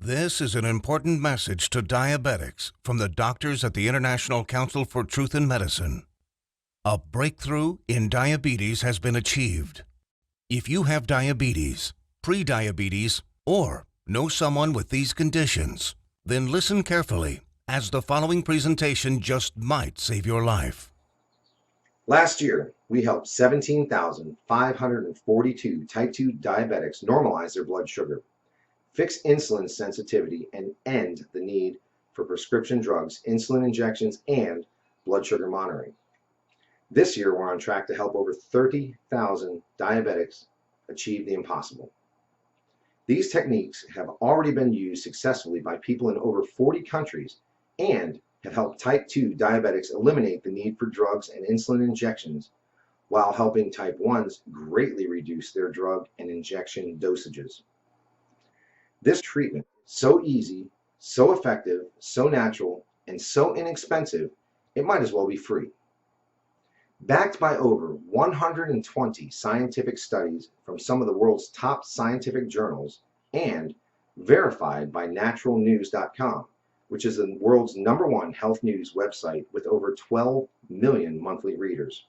This is an important message to diabetics from the doctors at the International Council for Truth in Medicine. A breakthrough in diabetes has been achieved. If you have diabetes, pre-diabetes, or know someone with these conditions, then listen carefully, as the following presentation just might save your life. Last year, we helped 17,542 type 2 diabetics normalize their blood sugar, fix insulin sensitivity, and end the need for prescription drugs, insulin injections, and blood sugar monitoring. This year, we're on track to help over 30,000 diabetics achieve the impossible. These techniques have already been used successfully by people in over 40 countries and have helped type 2 diabetics eliminate the need for drugs and insulin injections, while helping type 1s greatly reduce their drug and injection dosages. This treatment is so easy, so effective, so natural, and so inexpensive, it might as well be free. Backed by over 120 scientific studies from some of the world's top scientific journals and verified by naturalnews.com, which is the world's #1 health news website with over 12 million monthly readers,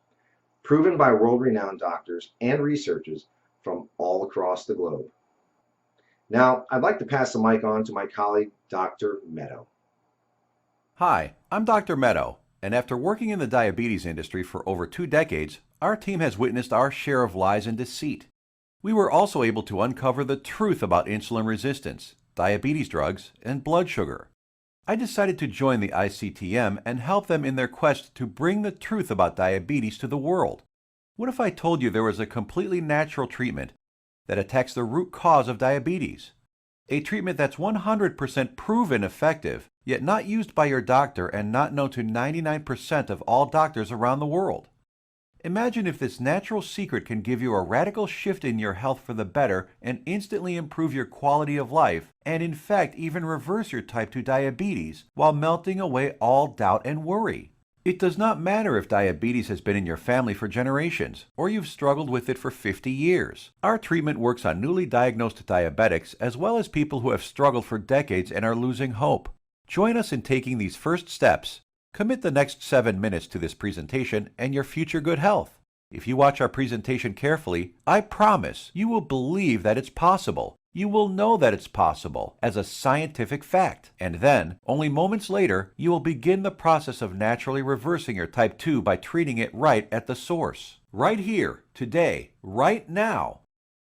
proven by world-renowned doctors and researchers from all across the globe. Now, I'd like to pass the mic on to my colleague, Dr. Meadow. Hi, I'm Dr. Meadow, and after working in the diabetes industry for over 2 decades, our team has witnessed our share of lies and deceit. We were also able to uncover the truth about insulin resistance, diabetes drugs, and blood sugar. I decided to join the ICTM and help them in their quest to bring the truth about diabetes to the world. What if I told you there was a completely natural treatment that attacks the root cause of diabetes? A treatment that's 100% proven effective, yet not used by your doctor and not known to 99% of all doctors around the world. Imagine if this natural secret can give you a radical shift in your health for the better and instantly improve your quality of life, and in fact even reverse your type 2 diabetes while melting away all doubt and worry. It does not matter if diabetes has been in your family for generations, or you've struggled with it for 50 years. Our treatment works on newly diagnosed diabetics as well as people who have struggled for decades and are losing hope. Join us in taking these first steps. Commit the next 7 minutes to this presentation and your future good health. If you watch our presentation carefully, I promise you will believe that it's possible. You will know that it's possible as a scientific fact. And then, only moments later, you will begin the process of naturally reversing your type 2 by treating it right at the source. Right here, today, right now.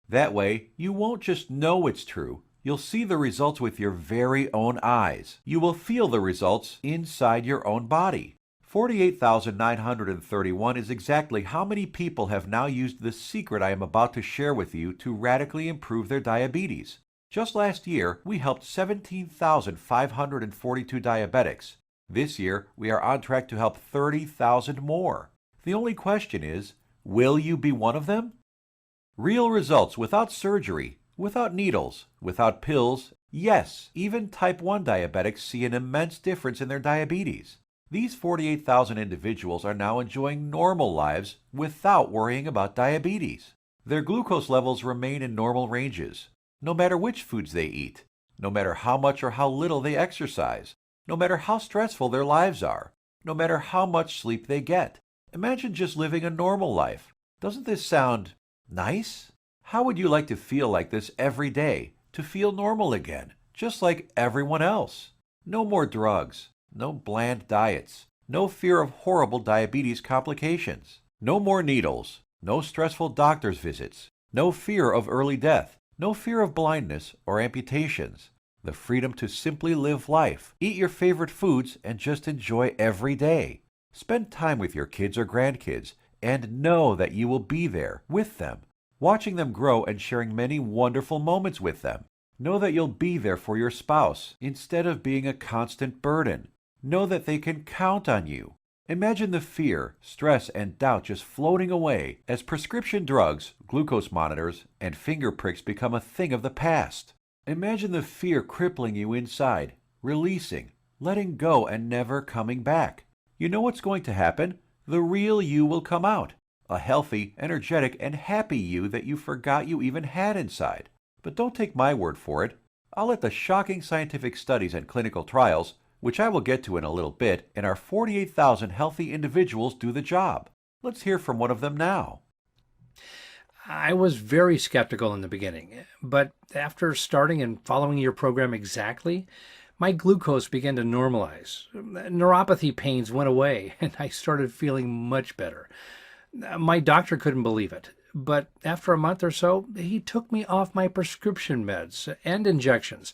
That way, you won't just know it's true. You'll see the results with your very own eyes. You will feel the results inside your own body. 48,931 is exactly how many people have now used the secret I am about to share with you to radically improve their diabetes. Just last year, we helped 17,542 diabetics. This year, we are on track to help 30,000 more. The only question is, will you be one of them? Real results without surgery, without needles, without pills. Yes, even type 1 diabetics see an immense difference in their diabetes. These 48,000 individuals are now enjoying normal lives without worrying about diabetes. Their glucose levels remain in normal ranges, no matter which foods they eat, no matter how much or how little they exercise, no matter how stressful their lives are, no matter how much sleep they get. Imagine just living a normal life. Doesn't this sound nice? How would you like to feel like this every day, to feel normal again, just like everyone else? No more drugs. No bland diets, no fear of horrible diabetes complications, no more needles, no stressful doctor's visits, no fear of early death, no fear of blindness or amputations, the freedom to simply live life, eat your favorite foods, and just enjoy every day. Spend time with your kids or grandkids and know that you will be there with them, watching them grow and sharing many wonderful moments with them. Know that you'll be there for your spouse instead of being a constant burden. Know that they can count on you. Imagine the fear, stress, and doubt just floating away as prescription drugs, glucose monitors, and finger pricks become a thing of the past. Imagine the fear crippling you inside, releasing, letting go, and never coming back. You know what's going to happen? The real you will come out. A healthy, energetic, and happy you that you forgot you even had inside. But don't take my word for it. I'll let the shocking scientific studies and clinical trials, which I will get to in a little bit, and our 48,000 healthy individuals do the job. Let's hear from one of them now. I was very skeptical in the beginning, but after starting and following your program exactly, my glucose began to normalize. Neuropathy pains went away, and I started feeling much better. My doctor couldn't believe it, but after a month or so, he took me off my prescription meds and injections.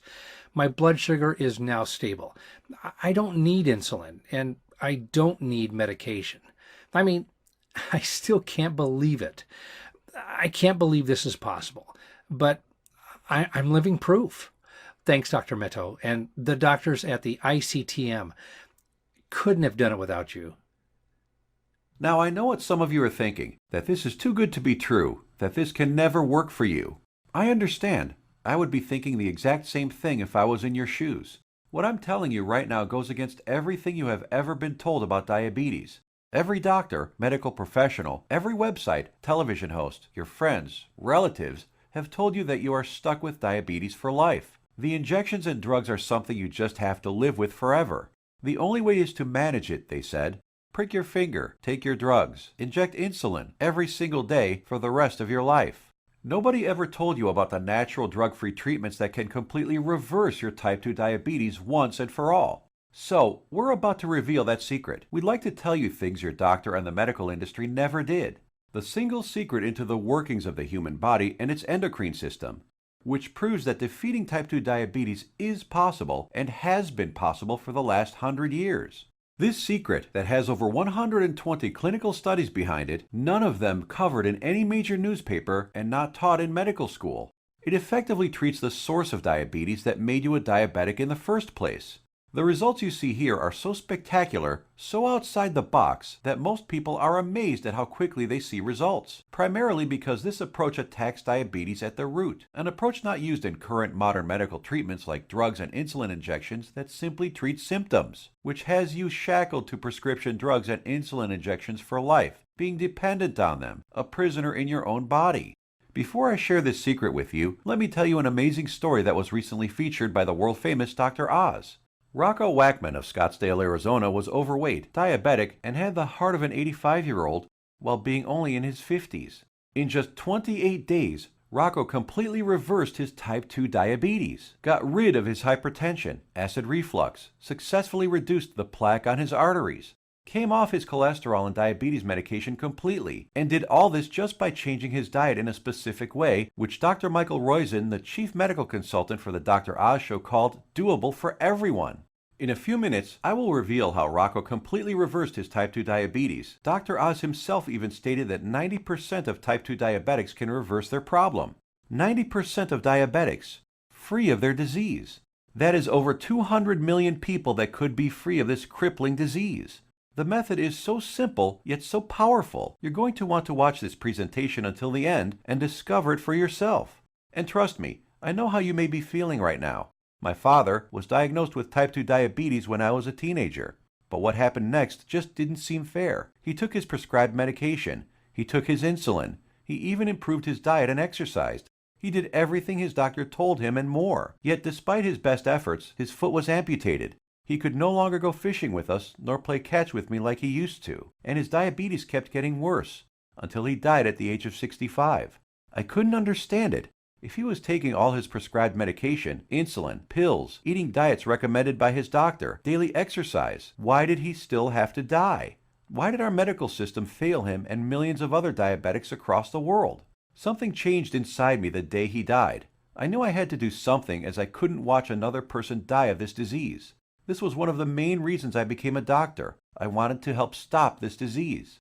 My blood sugar is now stable. I don't need insulin, and I don't need medication. I mean, I still can't believe it. I can't believe this is possible, but I'm living proof. Thanks, Dr. Meto, and the doctors at the ICTM. Couldn't have done it without you. Now I know what some of you are thinking, that this is too good to be true, that this can never work for you. I understand. I would be thinking the exact same thing if I was in your shoes. What I'm telling you right now goes against everything you have ever been told about diabetes. Every doctor, medical professional, every website, television host, your friends, relatives have told you that you are stuck with diabetes for life. The injections and drugs are something you just have to live with forever. The only way is to manage it, they said. Prick your finger, take your drugs, inject insulin every single day for the rest of your life. Nobody ever told you about the natural drug-free treatments that can completely reverse your type 2 diabetes once and for all. So, we're about to reveal that secret. We'd like to tell you things your doctor and the medical industry never did. The single secret into the workings of the human body and its endocrine system, which proves that defeating type 2 diabetes is possible and has been possible for the last 100 years. This secret, that has over 120 clinical studies behind it, none of them covered in any major newspaper and not taught in medical school. It effectively treats the source of diabetes that made you a diabetic in the first place. The results you see here are so spectacular, so outside the box, that most people are amazed at how quickly they see results, primarily because this approach attacks diabetes at the root, an approach not used in current modern medical treatments like drugs and insulin injections that simply treat symptoms, which has you shackled to prescription drugs and insulin injections for life, being dependent on them, a prisoner in your own body. Before I share this secret with you, let me tell you an amazing story that was recently featured by the world-famous Dr. Oz. Rocco Wackman of Scottsdale, Arizona was overweight, diabetic, and had the heart of an 85-year-old while being only in his 50s. In just 28 days, Rocco completely reversed his type 2 diabetes, got rid of his hypertension, acid reflux, successfully reduced the plaque on his arteries, came off his cholesterol and diabetes medication completely, and did all this just by changing his diet in a specific way, which Dr. Michael Roizen, the chief medical consultant for the Dr. Oz show, called doable for everyone. In a few minutes, I will reveal how Rocco completely reversed his type 2 diabetes. Dr. Oz himself even stated that 90% of type 2 diabetics can reverse their problem. 90% of diabetics, free of their disease. That is over 200 million people that could be free of this crippling disease. The method is so simple, yet so powerful. You're going to want to watch this presentation until the end and discover it for yourself. And trust me, I know how you may be feeling right now. My father was diagnosed with type 2 diabetes when I was a teenager. But what happened next just didn't seem fair. He took his prescribed medication. He took his insulin. He even improved his diet and exercised. He did everything his doctor told him and more. Yet despite his best efforts, his foot was amputated. He could no longer go fishing with us, nor play catch with me like he used to, and his diabetes kept getting worse, until he died at the age of 65. I couldn't understand it. If he was taking all his prescribed medication, insulin, pills, eating diets recommended by his doctor, daily exercise, why did he still have to die? Why did our medical system fail him and millions of other diabetics across the world? Something changed inside me the day he died. I knew I had to do something, as I couldn't watch another person die of this disease. This was one of the main reasons I became a doctor. I wanted to help stop this disease.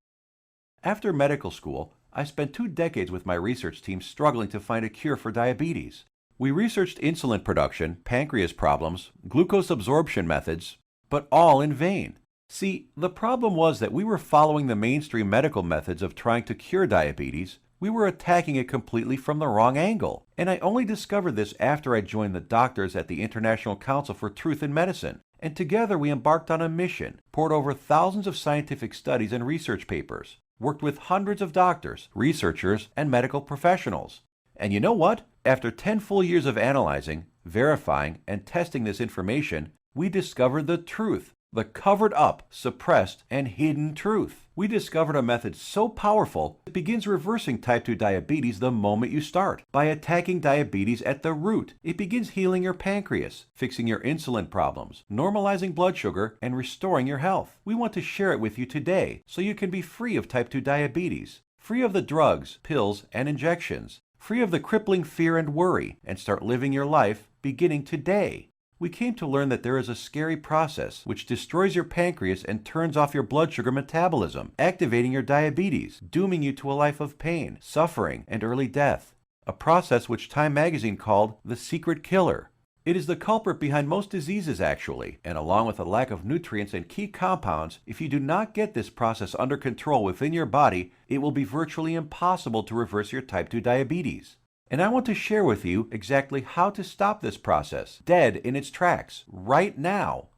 After medical school, I spent 2 decades with my research team struggling to find a cure for diabetes. We researched insulin production, pancreas problems, glucose absorption methods, but all in vain. See, the problem was that we were following the mainstream medical methods of trying to cure diabetes. We were attacking it completely from the wrong angle. And I only discovered this after I joined the doctors at the International Council for Truth in Medicine. And together we embarked on a mission, poured over thousands of scientific studies and research papers, worked with hundreds of doctors, researchers, and medical professionals. And you know what? After 10 full years of analyzing, Verifying and testing this information, we discovered the truth, the covered up, suppressed, and hidden truth. We discovered a method so powerful it begins reversing type 2 diabetes the moment you start. By attacking diabetes at the root, it begins healing your pancreas, fixing your insulin problems, normalizing blood sugar, and restoring your health. We want to share it with you today so you can be free of type 2 diabetes, free of the drugs, pills, and injections, free of the crippling fear and worry, and start living your life beginning today. We came to learn that there is a scary process which destroys your pancreas and turns off your blood sugar metabolism, activating your diabetes, dooming you to a life of pain, suffering, and early death. A process which Time magazine called the secret killer. It is the culprit behind most diseases actually, and along with a lack of nutrients and key compounds, if you do not get this process under control within your body, it will be virtually impossible to reverse your type 2 diabetes. And I want to share with you exactly how to stop this process, dead in its tracks, right now.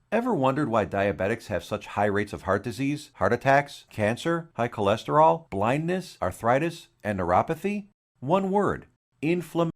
Ever wondered why diabetics have such high rates of heart disease, heart attacks, cancer, high cholesterol, blindness, arthritis, and neuropathy? One word: inflammation.